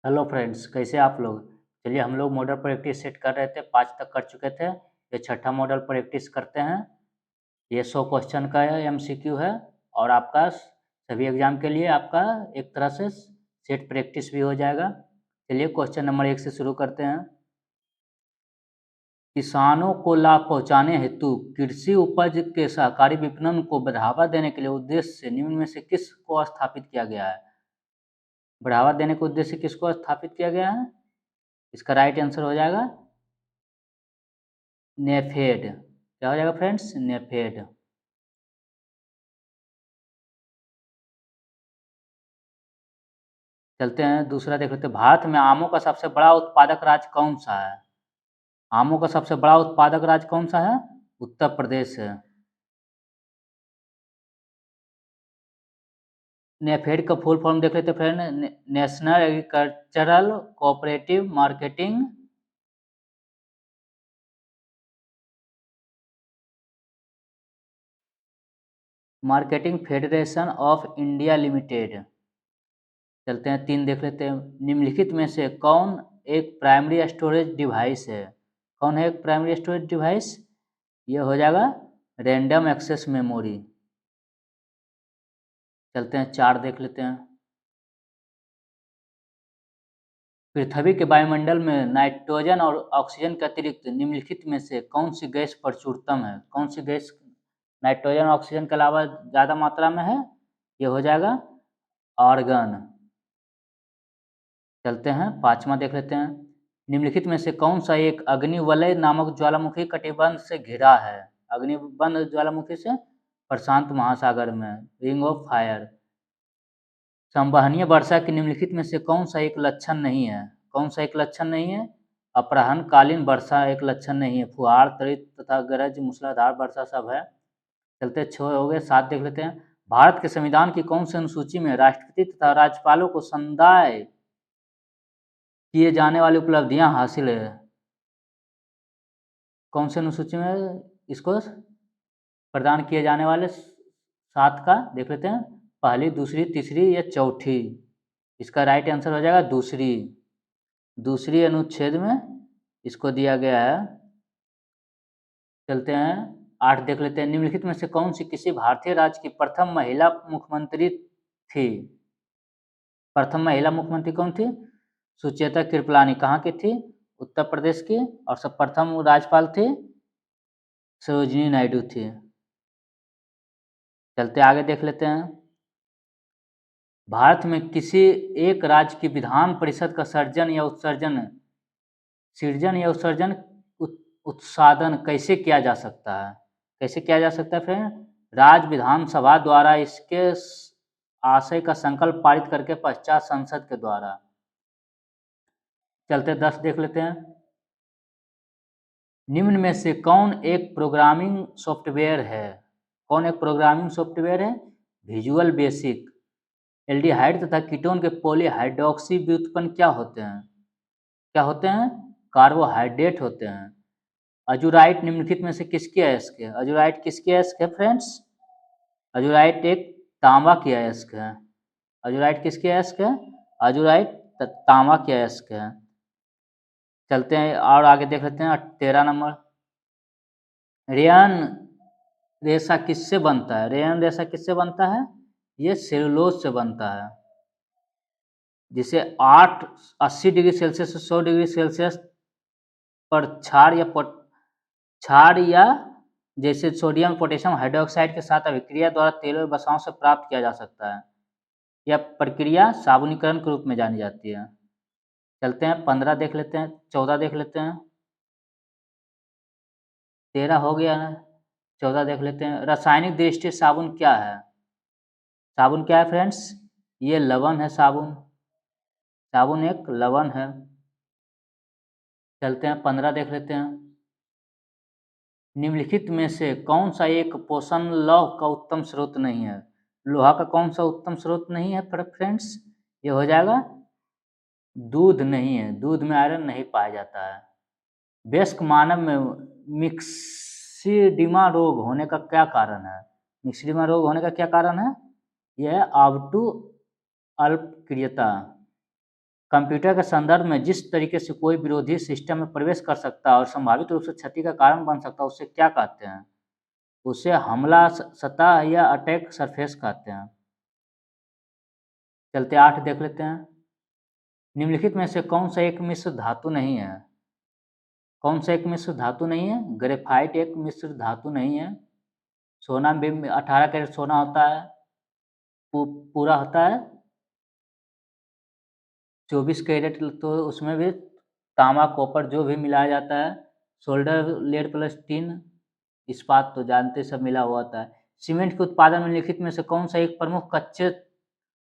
Hello friends, कैसे आप लोग। चलिए हम लोग मॉडल प्रैक्टिस सेट कर रहे थे, 5 तक कर चुके थे। ये छठा मॉडल प्रैक्टिस करते हैं। ये 100 क्वेश्चन का है, एमसीक्यू है। और आपका सभी एग्जाम के लिए आपका एक तरह से सेट प्रैक्टिस भी हो जाएगा। चलिए क्वेश्चन नंबर 1 से शुरू करते हैं। किसानों को लाभ पहुंचाने हेतु कृषि उपज के सहकारी विपणन को बढ़ावा देने के लिए उद्देश्य से निम्न में से किसको स्थापित किया गया है। बढ़ावा देने के उद्देश्य से किसको स्थापित किया गया है। इसका राइट आंसर हो जाएगा नेफेड। क्या हो जाएगा फ्रेंड्स, नेफेड। चलते हैं दूसरा देख लेते हैं। भारत में आमों का सबसे बड़ा उत्पादक राज्य कौन सा है। आमों का सबसे बड़ा उत्पादक राज्य कौन सा है। उत्तर प्रदेश है। नेफेड का फुल फॉर्म देख लेते हैं friend. National agricultural cooperative marketing federation of India limited. चलते हैं 3 देख लेते हैं। निम्नलिखित में से कौन एक प्राइमरी स्टोरेज डिवाइस है। कौन है एक प्राइमरी स्टोरेज डिवाइस। ये हो जाएगा रैंडम एक्सेस मेमोरी। चलते हैं 4 देख लेते हैं। पृथ्वी के वायुमंडल में नाइट्रोजन और ऑक्सीजन के अतिरिक्त निम्नलिखित में से कौन सी गैस प्रचुरतम है। कौन सी गैस नाइट्रोजन और ऑक्सीजन के अलावा ज़्यादा मात्रा में है। ये हो जाएगा आर्गन। चलते हैं 5वां देख लेते हैं। निम्नलिखित में से कौन सा एक अग्निवलय नामक ज्वालामुखी कटिबंध से घिरा है। अग्निबंध ज्वालामुखी से प्रशांत महासागर में, रिंग ऑफ फायर। संवहनीय वर्षा के निम्नलिखित में से कौन सा एक लक्षण नहीं है। कौन सा एक लक्षण नहीं है। अपराह्नकालीन वर्षा एक लक्षण नहीं है। फुहार, त्वरित तथा गरज, मूसलाधार वर्षा सब है। चलते 6 हो गए। 7 देख लेते हैं। भारत के संविधान की कौन सी अनुसूची में राष्ट्रपति तथा राज्यपालों को संदाय किए जाने वाली उपलब्धियां हासिल है। कौन से अनुसूची में इसको प्रदान किए जाने वाले 7 का देख लेते हैं। पहली, दूसरी, तीसरी या चौथी। इसका राइट आंसर हो जाएगा दूसरी। दूसरी अनुच्छेद में इसको दिया गया है। चलते हैं 8 देख लेते हैं। निम्नलिखित में से कौन सी किसी भारतीय राज्य की प्रथम महिला मुख्यमंत्री थी। प्रथम महिला मुख्यमंत्री कौन थी। सुचेता कृपलानी। कहाँ की थी। उत्तर प्रदेश की। और सब प्रथम राज्यपाल थी सरोजिनी नायडू थी। चलते आगे देख लेते हैं। भारत में किसी एक राज्य की विधान परिषद का सृजन या उत्सादन कैसे किया जा सकता है। कैसे किया जा सकता है फिर। राज्य विधानसभा द्वारा इसके आशय का संकल्प पारित करके पश्चात संसद के द्वारा। चलते 10 देख लेते हैं। निम्न में से कौन एक प्रोग्रामिंग सॉफ्टवेयर है। कौन एक प्रोग्रामिंग सॉफ्टवेयर है। Visual basic. एल्डिहाइड तथा कीटोन के पॉलीहाइड्रोक्सी व्युत्पन्न क्या होते हैं। क्या होते हैं। कार्बोहाइड्रेट होते हैं। अजूराइट निम्नलिखित में से किसकी अयस्क है। अजूराइट किसकी अयस्क है फ्रेंड्स। अजूराइट एक तांबा की अयस्क है। अजूराइट किसकी अयस्क है। अजूराइट तांबा की अयस्क है। चलते हैं और आगे देख लेते हैं 13 नंबर। रेयन रेशा किससे बनता है। रेयन रेशा किससे बनता है। ये सेलुलोज से बनता है, जिसे 80 डिग्री सेल्सियस से 100 डिग्री सेल्सियस पर क्षार या जैसे सोडियम पोटेशियम हाइड्रोक्साइड के साथ अभिक्रिया द्वारा तेलों व वसाओं से प्राप्त किया जा सकता है। यह प्रक्रिया साबुनीकरण के रूप में जानी जाती है। चलते हैं 15 देख लेते हैं। 14 देख लेते हैं। 13 हो गया ना। 14 देख लेते हैं। रासायनिक दृष्टि साबुन क्या है। साबुन क्या है फ्रेंड्स। ये लवण है। साबुन साबुन एक लवण है। चलते हैं 15 देख लेते हैं। निम्नलिखित में से कौन सा एक पोषण लौह का उत्तम स्रोत नहीं है। लोहा का कौन सा उत्तम स्रोत नहीं है फ्रेंड्स। ये हो जाएगा दूध नहीं है। दूध में आयरन नहीं पाया जाता है। वयस्क मानव में मिक्सिडिमा रोग होने का क्या कारण है। मिक्सिडिमा रोग होने का क्या कारण है। यह आबटू अल्पक्रियता। कंप्यूटर के संदर्भ में जिस तरीके से कोई विरोधी सिस्टम में प्रवेश कर सकता है और संभावित रूप से क्षति का कारण बन सकता है, उसे क्या कहते हैं? उसे हमला सतह या अटैक सरफेस कहते हैं। चलते 8 देख लेते हैं। निम्नलिखित में से कौन सा एक मिश्र धातु नहीं है? कौन सा एक मिश्र धातु नहीं है? ग्रेफाइट एक मिश्र धातु नहीं है। सोना भी 18 कैरेट सोना होता है, पूरा होता है। 24 कैरेट तो उसमें भी तांबा कॉपर जो भी मिलाया जाता है। सोल्डर लेड प्लस टिन इस्पात तो जानते सब मिला हुआ होता है। सीमेंट के उत्पादन में निम्नलिखित में से कौन सा एक प्रमुख कच्चे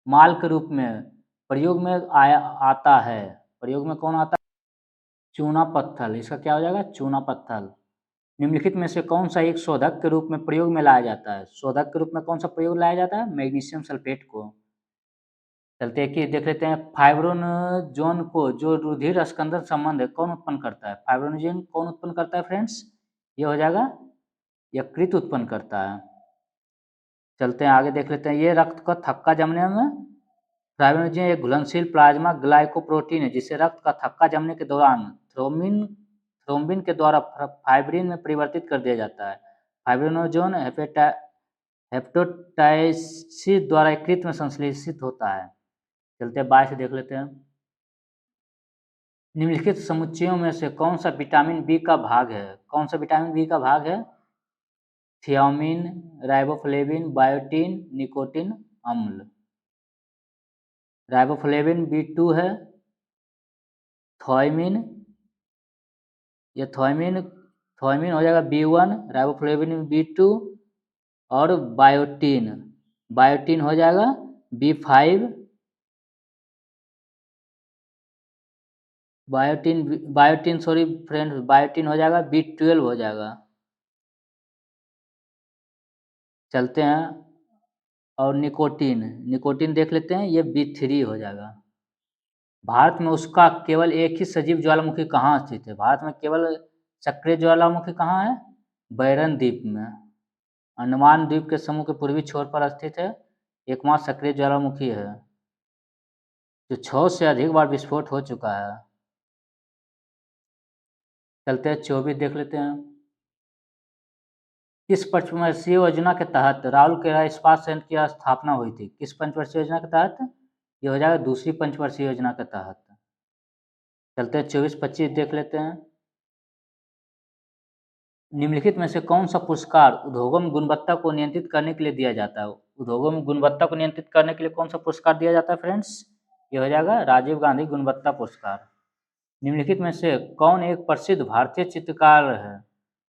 माल के रूप में प्रयोग में आता है? प्रयोग में कौन आता है? चूना पत्थर। इसका क्या हो जाएगा? चूना पत्थर। निम्नलिखित में से कौन सा एक शोधक के रूप में प्रयोग में लाया जाता है? शोधक के रूप में कौन सा प्रयोग लाया जाता है? मैग्नीशियम सल्फेट को। चलते हैं कि देख लेते हैं फाइब्रोनोजोन को जो रुधिर स्कंदन संबंध है कौन उत्पन्न करता है? फाइब्रोनोजोन कौन उत्पन्न करता है फ्रेंड्स? ये हो जाएगा यकृत उत्पन्न करता है। चलते हैं आगे देख लेते हैं। ये रक्त का थक्का जमने में फाइब्रोनोजन एक घुलनशील प्लाज्मा ग्लाइकोप्रोटीन है जिसे रक्त का थक्का जमने के दौरान थ्रोम्बिन के द्वारा फाइब्रिन में परिवर्तित कर दिया जाता है। फाइब्रोनोजोन हेपेटोटाइसिस द्वारा यकृत में संश्लेषित होता है। चलते हैं 22 देख लेते हैं। निम्नलिखित समुच्चयों में से कौन सा विटामिन बी का भाग है? कौन सा विटामिन बी का भाग है? थियामिन, राइबोफ्लेविन, बायोटिन, निकोटिन अम्ल। राइबोफ्लेविन B2 है। थायमिन, ये थायमिन हो जाएगा B1, राइबोफ्लेविन B2 और बायोटिन हो जाएगा B5। Biotin sorry friends, biotin हो जाएगा B12 हो जाएगा। चलते हैं और निकोटिन देख लेते हैं, ये B3 हो जाएगा। भारत में उसका केवल एक ही सजीव ज्वालामुखी कहाँ स्थित है? भारत में केवल सक्रिय ज्वालामुखी कहाँ है? बैरन द्वीप में, अंडमान द्वीप के समूह के पूर्वी छोर पर स्थित है। एकमात्र सक्रिय ज्वालामुखी है जो 6 से अधिक बार विस्फोट हो चुका है। चलते हैं 24 देख लेते हैं। किस पंचवर्षीय योजना के तहत राउरकेला इस्पात संयंत्र की स्थापना हुई थी? किस पंचवर्षीय योजना के तहत? ये हो जाएगा दूसरी पंचवर्षीय योजना के तहत। चलते हैं 24-25 देख लेते हैं। निम्नलिखित में से कौन सा पुरस्कार उद्योगों में गुणवत्ता को नियंत्रित करने के लिए दिया जाता है? उद्योगों में गुणवत्ता को नियंत्रित करने के लिए कौन सा पुरस्कार दिया जाता है फ्रेंड्स? ये हो जाएगा राजीव गांधी गुणवत्ता पुरस्कार। निम्नलिखित में से कौन एक प्रसिद्ध भारतीय चित्रकार है?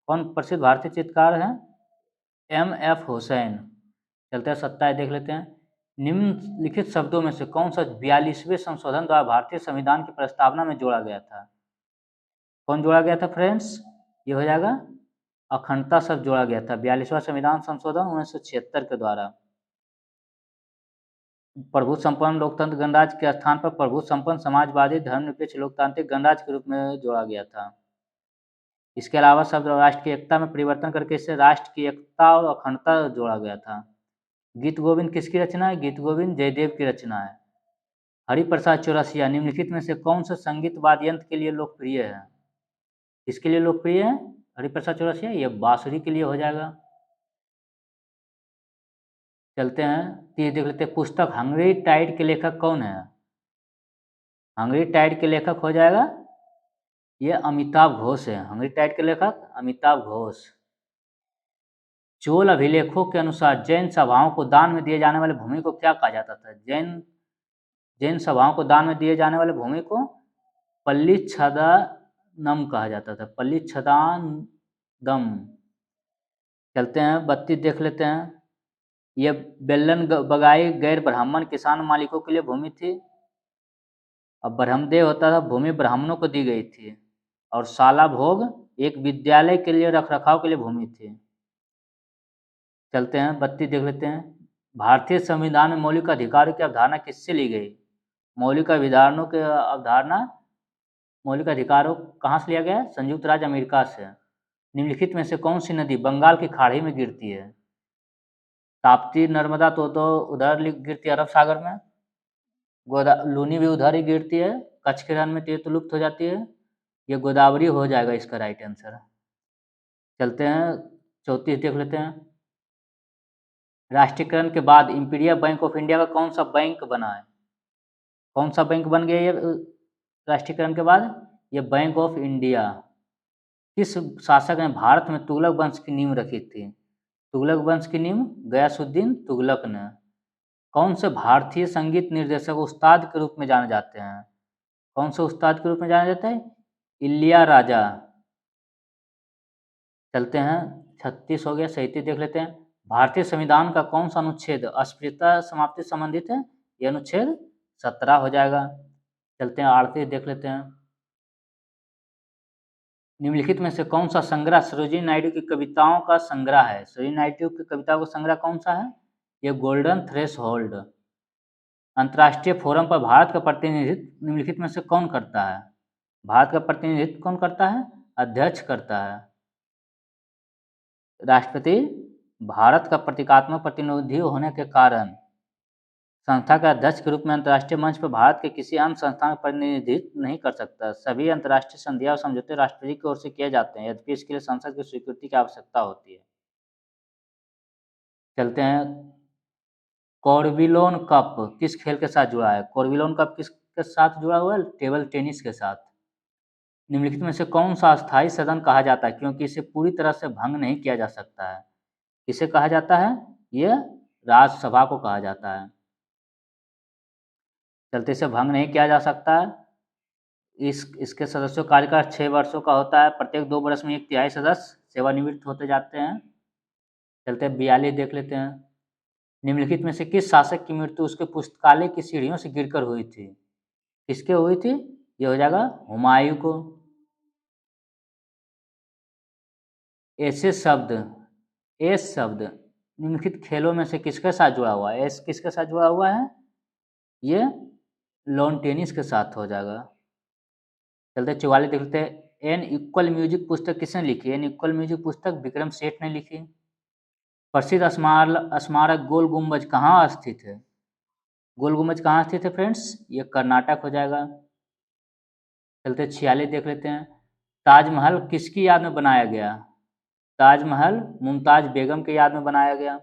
कौन प्रसिद्ध भारतीय चित्रकार है? M.F. हुसैन। चलते हैं 27 देख लेते हैं। निम्नलिखित शब्दों में से कौन सा 42वें संशोधन द्वारा भारतीय संविधान की प्रस्तावना में जोड़ा गया था? कौन जोड़ा गया था फ्रेंड्स? ये हो जाएगा अखंडता शब्द जोड़ा गया था 42वां संविधान संशोधन 1976 के द्वारा। प्रभु संपन्न लोकतंत्र गणराज्य के स्थान पर प्रभु संपन्न समाजवादी धर्मनिरपेक्ष लोकतांत्रिक गणराज्य के रूप में जोड़ा गया था। इसके अलावा शब्द राष्ट्र की एकता में परिवर्तन करके इसे राष्ट्र की एकता और अखंडता जोड़ा गया था। गीत गोविंद किसकी रचना है? गीत गोविंद जयदेव की रचना है। हरिप्रसाद चौरसिया निम्नलिखित में से कौन सा संगीत वाद्य यंत्र के लिए लोकप्रिय है? किसके लिए लोकप्रिय है हरिप्रसाद चौरसिया? ये बांसुरी के लिए हो जाएगा। चलते हैं ये देख लेते हैं। पुस्तक हंगरी टाइड के लेखक कौन है? हंगरी टाइड के लेखक हो जाएगा ये अमिताभ घोष है। हंगरी टाइड के लेखक अमिताभ घोष। चोल अभिलेखों के अनुसार जैन सभाओं को दान में दिए जाने वाले भूमि को क्या कहा जाता था? जैन सभाओं को दान में दिए जाने वाले भूमि को पल्लीच्छदानम कहा जाता था। पल्लीच्छदानम। चलते हैं 32 देख लेते हैं। यह बेल्लन बगाई गैर ब्राह्मण किसान मालिकों के लिए भूमि थी। अब ब्रह्मदेव होता था, भूमि ब्राह्मणों को दी गई थी। और शाला भोग एक विद्यालय के लिए रखरखाव के लिए भूमि थी। चलते हैं 32 देख लेते हैं। भारतीय संविधान में मौलिक अधिकारों की अवधारणा किससे ली गई? मौलिक अधिकारों कहाँ से लिया गया है? संयुक्त राज्य अमेरिका से। निम्नलिखित में से कौन सी नदी बंगाल की खाड़ी में गिरती है? ताप्ती, नर्मदा तो उधर गिरती है अरब सागर में। लूनी भी उधर ही गिरती है, कच्छ के रण में, तो ये तो लुप्त हो जाती है। ये गोदावरी हो जाएगा इसका राइट आंसर। चलते हैं 34 देख लेते हैं। राष्ट्रीयकरण के बाद इंपीरियल बैंक ऑफ इंडिया का कौन सा बैंक बना है? कौन सा बैंक बन गया ये राष्ट्रीयकरण के बाद? ये बैंक ऑफ इंडिया। किस शासक ने भारत में तुगलक वंश की नींव रखी थी? तुगलक वंश की नींव गयासुद्दीन तुगलक ने। कौन से भारतीय संगीत निर्देशक उस्ताद के रूप में जाने जाते हैं? कौन से उस्ताद के रूप में जाना जाता है? इलियाराजा। चलते हैं 36 हो गया, 37 देख लेते हैं। भारतीय संविधान का कौन सा अनुच्छेद अस्पृश्यता समाप्ति से संबंधित है? यह अनुच्छेद 17 हो जाएगा। चलते हैं 38 देख लेते हैं। निम्नलिखित में से कौन सा संग्रह सरोजिनी नायडू की कविताओं का संग्रह है? सरोजिनी नायडू की कविताओं का संग्रह कौन सा है? ये गोल्डन थ्रेशोल्ड। अंतर्राष्ट्रीय फोरम पर भारत का प्रतिनिधित्व निम्नलिखित में से कौन करता है? भारत का प्रतिनिधित्व कौन करता है? अध्यक्ष करता है। राष्ट्रपति भारत का प्रतीकात्मक प्रतिनिधि होने के कारण संस्था के अध्यक्ष के रूप में अंतर्राष्ट्रीय मंच पर भारत के किसी अन्य संस्थान का प्रतिनिधित्व नहीं कर सकता। सभी अंतर्राष्ट्रीय संधियां और समझौते राष्ट्रपति की ओर से किए जाते हैं, यद्यपि इसके लिए संसद की स्वीकृति की आवश्यकता होती है। चलते हैं कॉर्बिलोन कप किस खेल के साथ जुड़ा है? कॉर्बिलोन कप किसके साथ जुड़ा हुआ है? टेबल टेनिस के साथ। निम्नलिखित में से कौन सा अस्थायी सदन कहा जाता है क्योंकि इसे पूरी तरह से भंग नहीं किया जा सकता है? इसे कहा जाता है? यह राज्यसभा को कहा जाता है। चलते इसे भंग नहीं किया जा सकता है। इसके सदस्यों का कार्यकाल 6 वर्षों का होता है। प्रत्येक 2 वर्ष में 1/3 सदस्य सेवानिवृत्त होते जाते हैं। चलते 42 देख लेते हैं। निम्नलिखित में से किस शासक की मृत्यु उसके पुस्तकालय की सीढ़ियों से गिरकर हुई थी? किसके हुई थी? ये हो जाएगा हुमायूं को। ऐसे शब्द एस शब्द निम्नलिखित खेलों में से किसके साथ जुड़ा हुआ है? एस किसके साथ जुड़ा हुआ है? ये लॉन टेनिस के साथ हो जाएगा। चलते 44 देख लेते हैं। एन इक्वल म्यूजिक पुस्तक किसने लिखी? एन इक्वल म्यूजिक पुस्तक विक्रम सेठ ने लिखी। प्रसिद्ध स्मारक गोल गुम्बज कहाँ स्थित है? गोल गुम्बज कहाँ स्थित है फ्रेंड्स? ये कर्नाटक हो जाएगा। चलते 46 देख लेते हैं। ताजमहल किसकी याद में बनाया गया? ताजमहल मुमताज बेगम की याद में बनाया गया।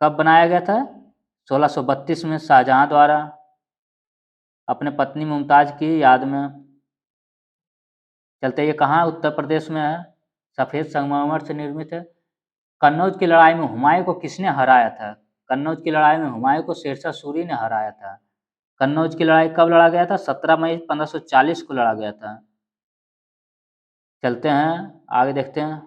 कब बनाया गया था? 1632 में शाहजहां द्वारा अपने पत्नी मुमताज की याद में। चलते ये कहाँ उत्तर प्रदेश में है? सफ़ेद संगमरमर से निर्मित है। कन्नौज की लड़ाई में हुमायूं को किसने हराया था? कन्नौज की लड़ाई में हुमायूं को शेरशाह सूरी ने हराया था। कन्नौज की लड़ाई कब लड़ा गया था? 17 मई 1540 को लड़ा गया था। चलते हैं आगे देखते हैं।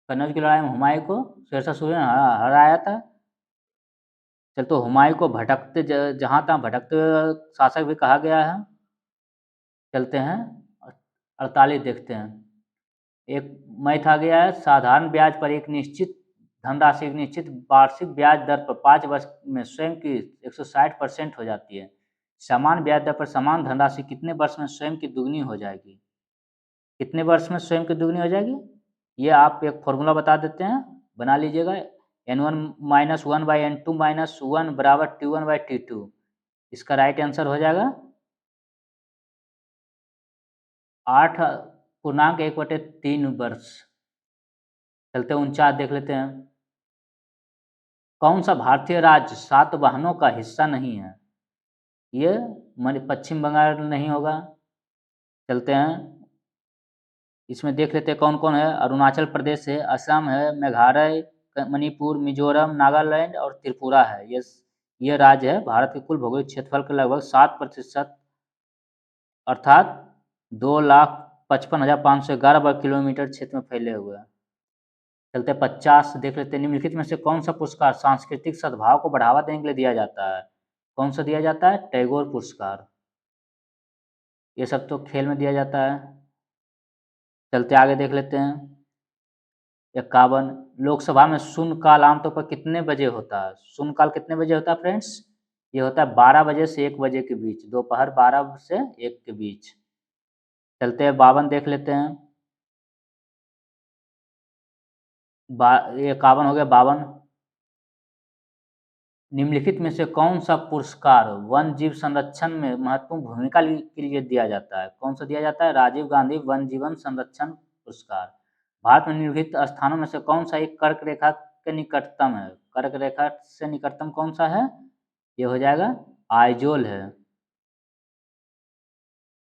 कन्नौज की लड़ाई में हुमायूं को शेरशाह सूरी ने हराया था। चल तो हुमायूं को भटकते जहाँ तहाँ भटकते हुए शासक भी कहा गया है। चलते हैं 48 देखते हैं। एक मैथ आ गया है। साधारण ब्याज पर एक निश्चित धनराशि एक निश्चित वार्षिक ब्याज दर पर 5 वर्ष में स्वयं की 160% हो जाती है। समान ब्याज दर पर समान धनराशि कितने वर्ष में स्वयं की दुगनी हो जाएगी? कितने वर्ष में स्वयं की दुगनी हो जाएगी? ये आप एक फॉर्मूला बता देते हैं, बना लीजिएगा। n1 माइनस 1/n2 माइनस 1 बराबर T1/T2। इसका राइट आंसर हो जाएगा 8.1/3 वर्ष। चलते 49 देख लेते हैं। कौन सा भारतीय राज्य सातवाहनों का हिस्सा नहीं है? ये पश्चिम बंगाल नहीं होगा। चलते हैं इसमें देख लेते हैं कौन कौन है। अरुणाचल प्रदेश है, असम है, मेघालय, मणिपुर, मिजोरम, नागालैंड और त्रिपुरा है। ये राज्य है भारत के कुल भौगोलिक क्षेत्रफल के लगभग 7% अर्थात 2,55,511 वर्ग किलोमीटर क्षेत्र में फैले हुए हैं। चलते 50 देख लेते हैं। निम्नलिखित में से कौन सा पुरस्कार सांस्कृतिक सद्भाव को बढ़ावा देने के लिए दिया जाता है? कौन सा दिया जाता है? टैगोर पुरस्कार। ये सब तो खेल में दिया जाता है। चलते आगे देख लेते हैं। 51 लोकसभा में शून्यकाल आमतौर पर कितने बजे होता है? शून्यकाल कितने बजे होता है फ्रेंड्स? ये होता है 12 बजे से 1 बजे के बीच, दोपहर 12 से 1 के बीच। चलते हैं 52 देख लेते हैं। 51 हो गया 52। निम्नलिखित में से कौन सा पुरस्कार वन जीव संरक्षण में महत्वपूर्ण भूमिका के लिए दिया जाता है? कौन सा दिया जाता है? राजीव गांधी वन जीवन संरक्षण पुरस्कार। भारत में निम्नलिखित स्थानों में से कौन सा एक कर्क रेखा के निकटतम है? कर्क रेखा से निकटतम कौन सा है? ये हो जाएगा आइजोल है।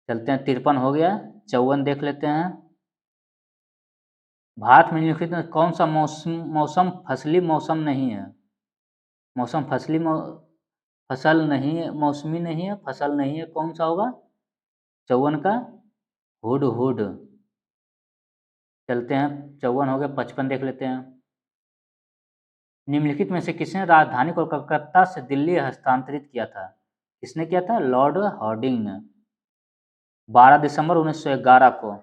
चलते हैं, 53 हो गया, 54 देख लेते हैं। भारत में निम्नलिखित में कौन सा मौसम फसली मौसम नहीं है? मौसम फसल नहीं है, मौसमी नहीं है, फसल नहीं है, कौन सा होगा? 54 का हुड। चलते हैं, 54 हो गया, 55 देख लेते हैं। निम्नलिखित में से किसने राजधानी को कलकत्ता से दिल्ली हस्तांतरित किया था? किसने किया था? लॉर्ड हार्डिंग ने, 12 दिसंबर 1911 को।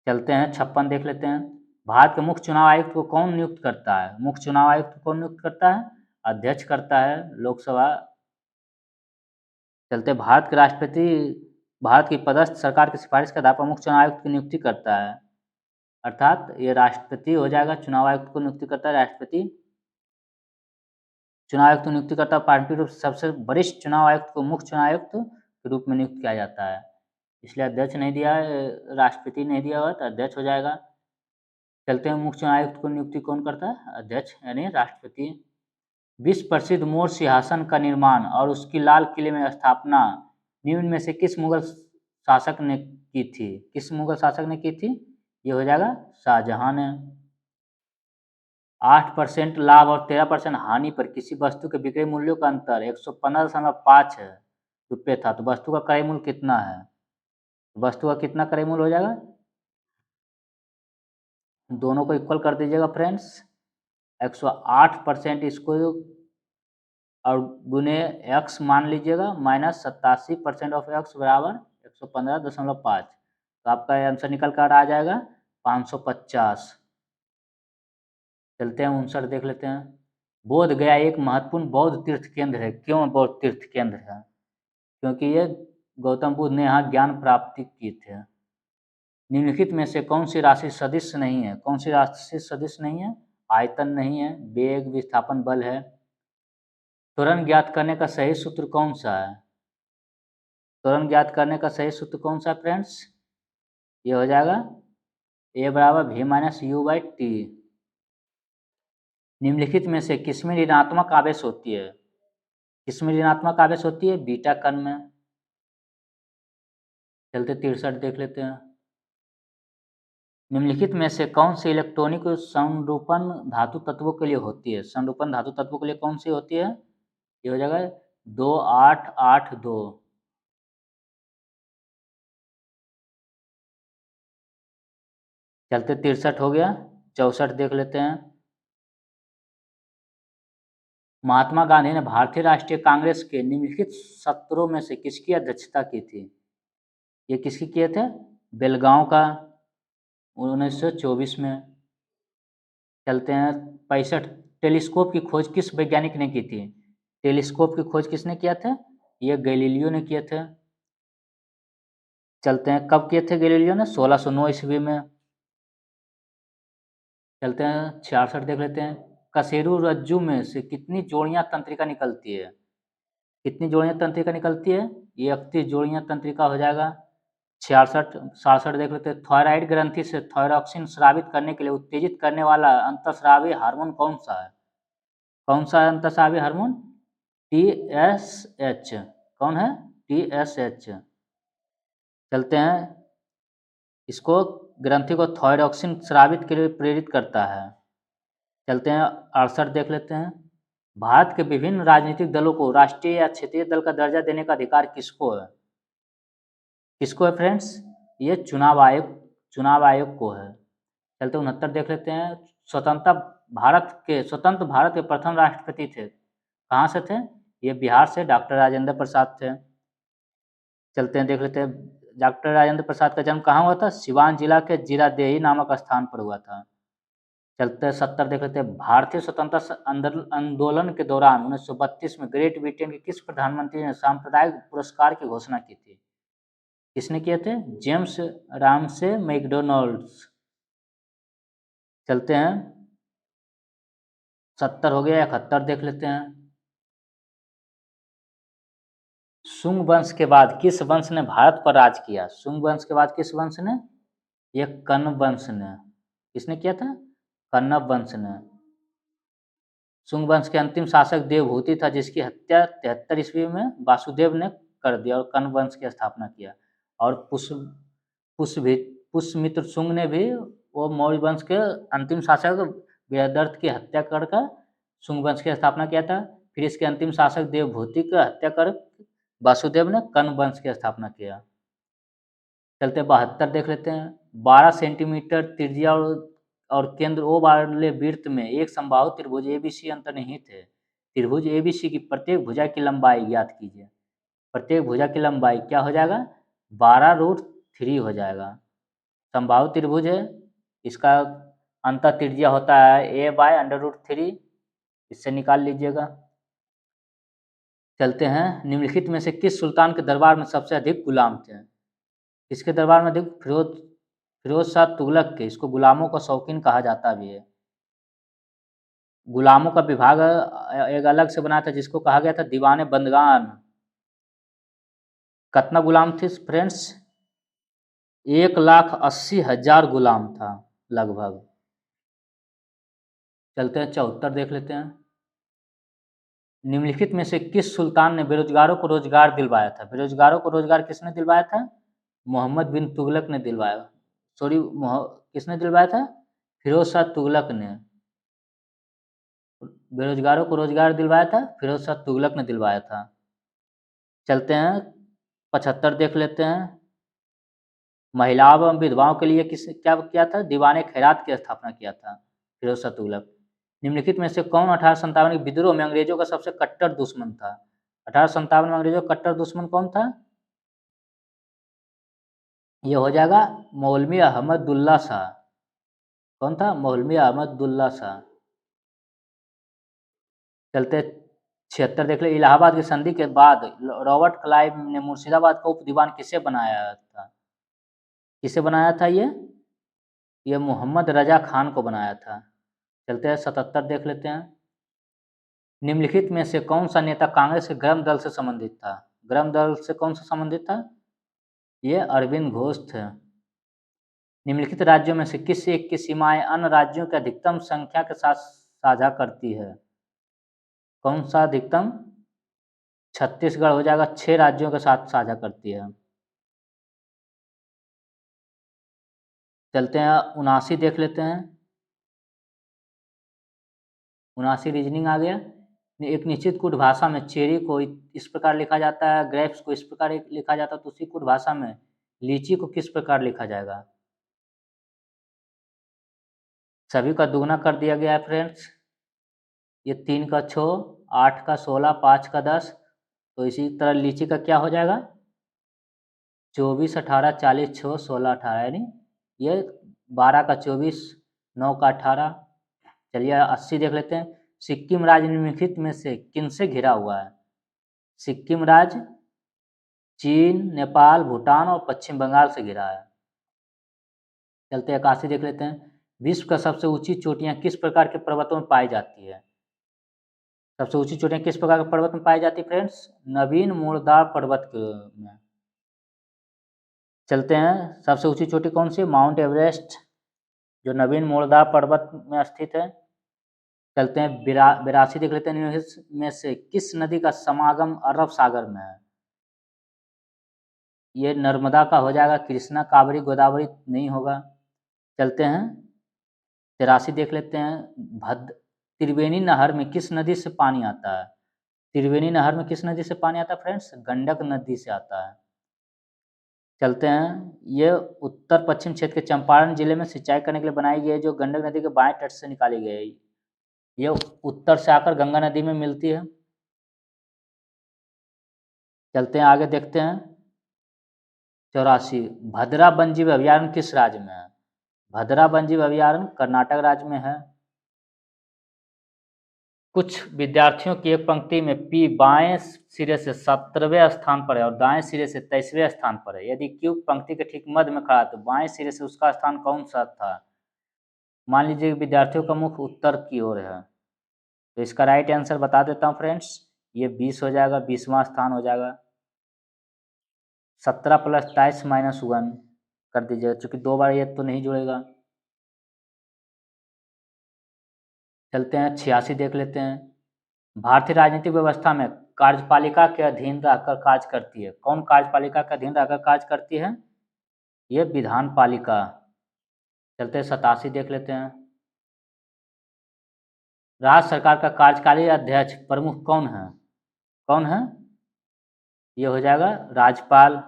चलते हैं, 56 देख लेते हैं। भारत के मुख्य चुनाव आयुक्त को कौन नियुक्त करता है? मुख्य चुनाव आयुक्त को कौन नियुक्त करता है? अध्यक्ष करता है लोकसभा। चलते, भारत के राष्ट्रपति भारत की पदस्थ सरकार की सिफारिश के आधार पर मुख्य चुनाव आयुक्त की नियुक्ति करता है, अर्थात ये राष्ट्रपति हो जाएगा। चुनाव आयुक्त को नियुक्ति करता है राष्ट्रपति। चुनाव आयुक्त को नियुक्ति करता है पार्टी रूप से सबसे वरिष्ठ चुनाव आयुक्त को मुख्य चुनाव आयुक्त के रूप में नियुक्त किया जाता है, इसलिए अध्यक्ष नहीं दिया है, राष्ट्रपति नहीं दिया हुआ तो अध्यक्ष हो जाएगा। चलते हैं, मुख्य चुनाव आयुक्त को नियुक्ति कौन करता है? अध्यक्ष यानी राष्ट्रपति। विश्व प्रसिद्ध मोर सिंहासन का निर्माण और उसकी लाल किले में स्थापना निम्न में से किस मुगल शासक ने की थी? किस मुगल शासक ने की थी? ये हो जाएगा शाहजहां ने। 8% लाभ और 13% हानि पर किसी वस्तु के बिक्री मूल्यों का अंतर 115.5 रुपये था, तो वस्तु का क्रय मूल्य कितना है? वस्तु का कितना क्रय मूल्य हो जाएगा? दोनों को इक्वल कर दीजिएगा फ्रेंड्स। 108% इसको और गुने x मान लीजिएगा, माइनस 87% ऑफ x बराबर 115.5, तो आपका आंसर निकल कर आ जाएगा 550। चलते हैं, 59 देख लेते हैं। बोध गया एक महत्वपूर्ण बौद्ध तीर्थ केंद्र है। क्यों बौद्ध तीर्थ केंद्र है? क्योंकि ये गौतम बुद्ध ने यहाँ ज्ञान प्राप्ति की थे। निम्नलिखित में से कौन सी राशि सदिश नहीं है? कौन सी राशि सदिश नहीं है? आयतन नहीं है, वेग, विस्थापन, बल है। त्वरण ज्ञात करने का सही सूत्र कौन सा है? त्वरण ज्ञात करने का सही सूत्र कौन सा है फ्रेंड्स? ये हो जाएगा a बराबर v minus you by T. निम्नलिखित में से किसमें ऋणात्मक आवेश होती है? किसमें ऋणात्मक आवेश होती है? बीटा कण में। चलते 63 देख लेते हैं। निम्नलिखित में से कौन सी इलेक्ट्रॉनिक संरूपण धातु तत्वों के लिए होती है? संरूपण धातु तत्वों के लिए कौन सी होती है? ये हो जाएगा 2882। चलते 63 हो गया, 64 देख लेते हैं। महात्मा गांधी ने भारतीय राष्ट्रीय कांग्रेस के निम्नलिखित सत्रों में से किसकी अध्यक्षता की थी? ये किसकी किए थे? बेलगांव का, 1924 में। चलते हैं, 65। टेलीस्कोप की खोज किस वैज्ञानिक ने की थी? टेलीस्कोप की खोज किसने किया था? ये गैलीलियो ने किए थे। चलते हैं, कब किए थे गैलीलियो ने? 1609 ईस्वी में। चलते हैं, 66 देख लेते हैं। कशेरू रज्जु में से कितनी जोड़ियां तंत्रिका निकलती है? कितनी जोड़ियां तंत्रिका निकलती है? ये 31 जोड़ियां तंत्रिका हो जाएगा। 66 67 देख लेते हैं। थायराइड ग्रंथि से थायरॉक्सिन स्रावित करने के लिए उत्तेजित करने वाला अंतःस्रावी हार्मोन कौन सा है? कौन सा अंतःस्रावी हार्मोन? TSH। कौन है? TSH। चलते हैं, इसको ग्रंथि को थायरॉक्सिन स्रावित के लिए प्रेरित करता है। चलते हैं, 68 देख लेते हैं। भारत के विभिन्न राजनीतिक दलों को राष्ट्रीय या क्षेत्रीय दल का दर्जा देने का अधिकार किसको है? किसको है फ्रेंड्स? ये चुनाव आयोग को है। चलते 69 देख लेते हैं। स्वतंत्र भारत के प्रथम राष्ट्रपति थे, कहाँ से थे? ये बिहार से डॉक्टर राजेंद्र प्रसाद थे। चलते हैं, देख लेते हैं। डॉक्टर राजेंद्र प्रसाद का जन्म कहाँ हुआ था? सिवान जिला के जीरादेही नामक स्थान पर हुआ था। चलते हैं, 70 देख लेते हैं। भारतीय स्वतंत्रता आंदोलन के दौरान 1932 में ग्रेट ब्रिटेन के किस प्रधानमंत्री ने सांप्रदायिक पुरस्कार की घोषणा की थी? किसने किए थे? James Ramsay McDonald's. चलते हैं, 70 हो गया, 71 देख लेते हैं। शुंग वंश के बाद किस वंश ने भारत पर राज किया? शुंग वंश के बाद किस वंश ने? ये कण्व वंश ने। किसने किया था? कण्व वंश ने। शुंग वंश के अंतिम शासक देवभूति था, जिसकी हत्या 73 ईस्वी में वासुदेव ने कर दिया और कण्व वंश की स्थापना किया। और पुष्य पुष्यमित्र शुंग ने भी वो मौर्य वंश के अंतिम शासक व्यदर्थ की हत्या कर शुंग वंश की स्थापना किया था। फिर इसके अंतिम शासक देवभूति की हत्या कर वासुदेव ने कण्व वंश की स्थापना किया। चलते 72 देख लेते हैं। 12 सेंटीमीटर त्रिज्या और केंद्र ओ वाले वृत्त में एक समबाहु त्रिभुज एबीसी अंतर्निहित है। त्रिभुज एबीसी की प्रत्येक भुजा की लंबाई ज्ञात कीजिए। प्रत्येक भुजा की लंबाई क्या हो जाएगा? 12√3 हो जाएगा। समबाहु त्रिभुज है, इसका अंतर त्रिज्या होता है a/√3, इससे निकाल लीजिएगा। चलते हैं, निम्नलिखित में से किस सुल्तान के दरबार में सबसे अधिक गुलाम थे? किसके दरबार में अधिक? फिरोज शाह तुगलक के। इसको गुलामों का शौकीन कहा जाता भी है। गुलामों का विभाग एक अलग से बनाया था, जिसको कहा गया था दीवाने बंदगान। कितना गुलाम थे फ्रेंड्स? 1,80,000 गुलाम था लगभग। चलते हैं, 74 देख लेते हैं। निम्नलिखित में से किस सुल्तान ने बेरोजगारों को रोजगार दिलवाया था? बेरोजगारों को रोजगार किसने दिलवाया था? मोहम्मद बिन तुगलक ने दिलवाया। सॉरी, किसने दिलवाया था? फिरोज शाह तुगलक ने। बेरोजगारों को रोजगार दिलवाया था, फिरोज शाह तुगलक ने दिलवाया था। चलते हैं, 75 देख लेते हैं। महिलाओं एवं विधवाओं के लिए क्या किया था? दीवाने खैरात की स्थापना किया था फिरोज शाह तुगलक। निम्नलिखित में से कौन 1857 के विद्रोह में अंग्रेजों का सबसे कट्टर दुश्मन था? 1857 में अंग्रेजों का कट्टर दुश्मन कौन था? ये हो जाएगा मौलवी अहमदुल्ला शाह। कौन था? मौलवी अहमदुल्ला शाह। चलते 76 देख ले। इलाहाबाद की संधि के बाद रॉबर्ट क्लाइव ने मुर्शिदाबाद का उप दीवान किसे बनाया था? किसे बनाया था ये मोहम्मद रजा खान को बनाया था। चलते हैं, 77 देख लेते हैं। निम्नलिखित में से कौन सा नेता कांग्रेस के गर्म दल से संबंधित था? गर्म दल से कौन सा संबंधित था? ये अरविंद घोष थे। निम्नलिखित राज्यों में से किस एक की सीमाएं अन्य राज्यों की अधिकतम संख्या के साथ साझा करती है? कौन सा अधिकतम? छत्तीसगढ़ हो जाएगा, 6 राज्यों के साथ साझा करती है। चलते हैं, 79 देख लेते हैं। 79 रीजनिंग आ गया। एक निश्चित कुट भाषा में चेरी को इस प्रकार लिखा जाता है, ग्रेप्स को इस प्रकार लिखा जाता है, तो उसी कुट भाषा में लीची को किस प्रकार लिखा जाएगा? सभी का दुगना कर दिया गया है फ्रेंड्स। ये 3 का 6, 8 का 16, 5 का 10, तो इसी तरह लीची का क्या हो जाएगा? 24, 18, 40, 6, 16, 18, यानी ये 12 का 24, 9 का 18। चलिए 80 देख लेते हैं। सिक्किम राज्य निम्नलिखित में से किनसे घिरा हुआ है? सिक्किम राज्य चीन, नेपाल, भूटान और पश्चिम बंगाल से घिरा है। चलते 81 देख लेते हैं। विश्व का सबसे ऊंची चोटियां किस प्रकार के पर्वतों में पाई जाती है? सबसे ऊंची चोटियां किस प्रकार के पर्वत में पाई जाती है फ्रेंड्स? नवीन मूलदार पर्वत में। चलते हैं, सबसे ऊंची चोटी कौन सी? माउंट एवरेस्ट, जो नवीन मूलदार पर्वत में स्थित है। चलते हैं, 82 देख लेते हैं। में से किस नदी का समागम अरब सागर में है? ये नर्मदा का हो जाएगा, कृष्णा, कावेरी, गोदावरी नहीं होगा। चलते हैं, 83 देख लेते हैं। त्रिवेणी नहर में किस नदी से पानी आता है? त्रिवेणी नहर में किस नदी से पानी आता है फ्रेंड्स? गंडक नदी से आता है। चलते हैं, ये उत्तर पश्चिम क्षेत्र के चंपारण जिले में सिंचाई करने के लिए बनाई गई है, जो गंडक नदी के बाएं तट से निकाली गई है। ये उत्तर से आकर गंगा नदी में मिलती है। चलते हैं, आगे देखते हैं। 84, भद्रा वन्यजीव अभयारण्य किस राज्य में है? भद्रा वन्यजीव अभयारण्य कर्नाटक राज्य में है। कुछ विद्यार्थियों की एक पंक्ति में P बाएं सिरे से 17वें स्थान पर है और दाएं सिरे से 23वें स्थान पर है। यदि Q पंक्ति के ठीक मध्य में खड़ा है तो बाएं सिरे से उसका स्थान कौन सा था? मान लीजिए विद्यार्थियों का मुख उत्तर की ओर है। तो इसका राइट आंसर बता देता हूँ फ्रेंड्स, ये 20 हो जाएगा, 20वां स्थान हो जाएगा। 17 + 23 - 1 कर दीजिएगा, चूँकि 2 बार ये तो नहीं जुड़ेगा। चलते हैं 86 देख लेते हैं। भारतीय राजनीतिक व्यवस्था में कार्यपालिका के अधीन रहकर कार्य करती है। कौन कार्यपालिका के अधीन रहकर कार्य करती है? ये विधान पालिका। चलते हैं 87 देख लेते हैं। राज्य सरकार का कार्यकारी अध्यक्ष प्रमुख कौन है? कौन है? ये हो जाएगा राज्यपाल।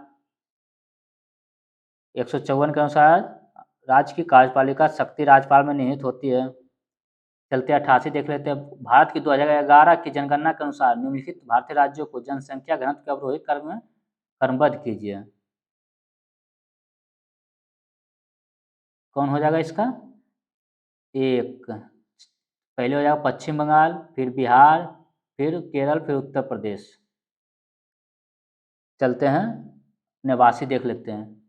154 के अनुसार राज्य की कार्यपालिका शक्ति राज्यपाल में निहित होती है। चलते 88 देख लेते हैं। भारत की 2011 की जनगणना के अनुसार निम्नलिखित भारतीय राज्यों को जनसंख्या घनत्व के अवरोही क्रम में क्रमबद्ध कीजिए। कौन हो जाएगा इसका? एक पहले हो जाएगा पश्चिम बंगाल, फिर बिहार, फिर केरल, फिर उत्तर प्रदेश। चलते हैं 89 देख लेते हैं।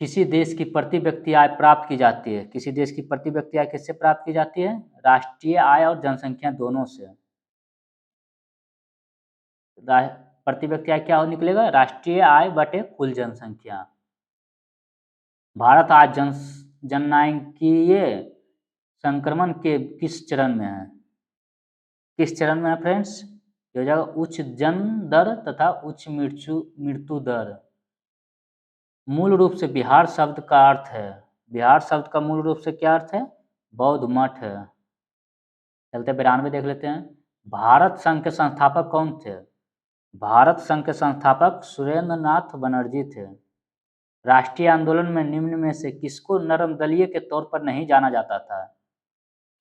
किसी देश की प्रति व्यक्ति आय प्राप्त की जाती है। किसी देश की प्रति व्यक्ति आय किससे प्राप्त की जाती है? राष्ट्रीय आय और जनसंख्या दोनों से। प्रति व्यक्ति आय क्या हो निकलेगा? राष्ट्रीय आय बटे कुल जनसंख्या। भारत आज जननांकीय संक्रमण के किस चरण में है? किस चरण में है फ्रेंड्स? ये हो जाएगा उच्च जन्म दर तथा उच्च मृत्यु दर। मूल रूप से बिहार शब्द का अर्थ है, बिहार शब्द का मूल रूप से क्या अर्थ है? बौद्ध मठ है। चलते 92 देख लेते हैं। भारत संघ के संस्थापक कौन थे? भारत संघ के संस्थापक सुरेंद्र नाथ बनर्जी थे। राष्ट्रीय आंदोलन में निम्न में से किसको नरम दलीय के तौर पर नहीं जाना जाता था?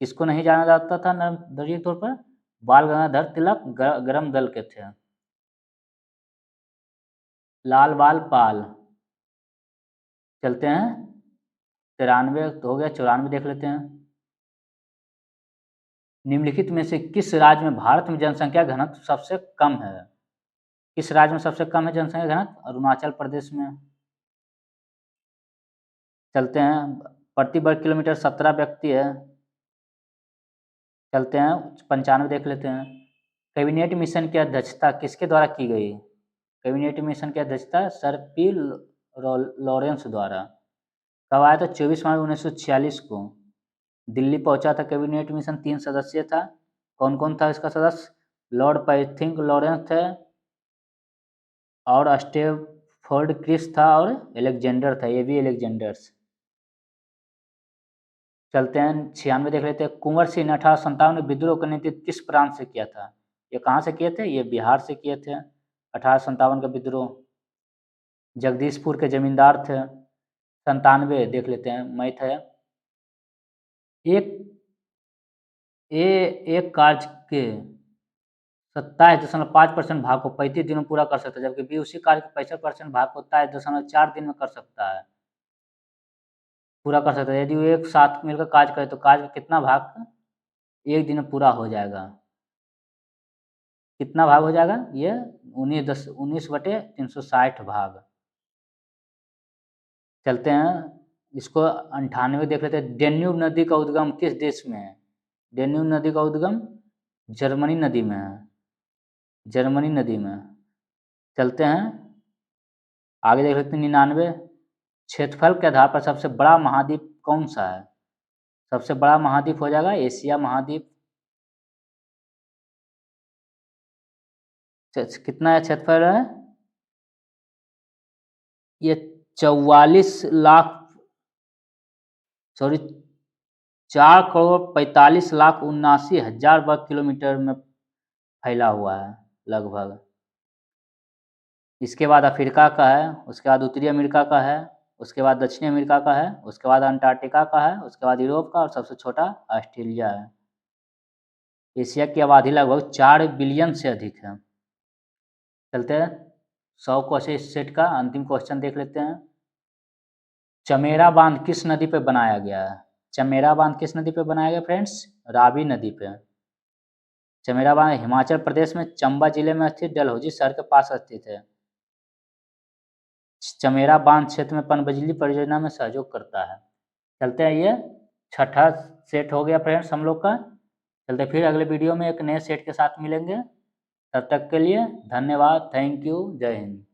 किसको नहीं जाना जाता था नरम दलीय के तौर पर? बाल गंगाधर तिलक गरम दल के थे। लाल बाल पाल। चलते हैं 93 तो हो गया, 94 देख लेते हैं। निम्नलिखित में से किस राज्य में भारत में जनसंख्या घनत्व सबसे कम है? किस राज्य में सबसे कम है जनसंख्या घनत्व? अरुणाचल प्रदेश में। चलते हैं प्रति वर्ग किलोमीटर 17 व्यक्ति है। चलते हैं 95 देख लेते हैं। कैबिनेट मिशन की अध्यक्षता किसके द्वारा की गई? कैबिनेट मिशन की अध्यक्षता सर पी लॉरेंस द्वारा। कब आया था? 24 मार्च 1946 को दिल्ली पहुंचा था कैबिनेट मिशन। 3 सदस्य था। कौन कौन था इसका सदस्य? लॉर्ड पैथिंग लॉरेंस थे, और स्टेफोर्ड क्रिस था, और एलेक्जेंडर था, ये भी एलेक्जेंडर्स। चलते हैं 96 देख लेते हैं। कुंवर सिंह ने 1857 में विद्रोह का नेतृत्व किस प्रांत से किया था? ये कहाँ से किए थे? ये बिहार से किए थे 1857 का विद्रोह। जगदीशपुर के जमींदार थे। 97 देख लेते हैं। मैथ है। एक एक कार्य के 27.5% भाग को 35 दिनों में पूरा कर सकता है, जबकि बी उसी कार्य के 65% भाग को 27.4 दिन में कर सकता है, पूरा कर सकता है। यदि वो एक साथ मिलकर कार्य करे तो कार्य का कितना भाग एक दिन में पूरा हो जाएगा? कितना भाग हो जाएगा? ये 19/360 भाग। चलते हैं इसको 98 देख लेते हैं। डेन्यूब नदी का उद्गम किस देश में है? डेन्यूब नदी का उद्गम जर्मनी नदी में है। जर्मनी नदी में। चलते हैं आगे देख लेते हैं 99। क्षेत्रफल के आधार पर सबसे बड़ा महाद्वीप कौन सा है? सबसे बड़ा महाद्वीप हो जाएगा एशिया महाद्वीप। कितना है क्षेत्रफल है? ये 4,45,79,000 वर्ग किलोमीटर में फैला हुआ है लगभग। इसके बाद अफ्रीका का है, उसके बाद उत्तरी अमेरिका का है, उसके बाद दक्षिणी अमेरिका का है, उसके बाद अंटार्कटिका का है, उसके बाद यूरोप का, और सबसे छोटा ऑस्ट्रेलिया है। एशिया की आबादी लगभग 4 बिलियन से अधिक है। चलते हैं 100 क्वेश्चन इस सेट का अंतिम क्वेश्चन देख लेते हैं। चमेरा बांध किस नदी पे बनाया गया है? चमेरा बांध किस नदी पे बनाया गया फ्रेंड्स? रावी नदी पे। चमेरा बांध हिमाचल प्रदेश में चंबा जिले में स्थित डलहौजी शहर के पास स्थित है। चमेरा बांध क्षेत्र में पनबिजली परियोजना में सहयोग करता है। चलते हैं ये छठा सेट हो गया फ्रेंड्स हम लोग का। चलते फिर अगले वीडियो में एक नए सेट के साथ मिलेंगे। तब तक के लिए धन्यवाद, थैंक यू, जय हिंद।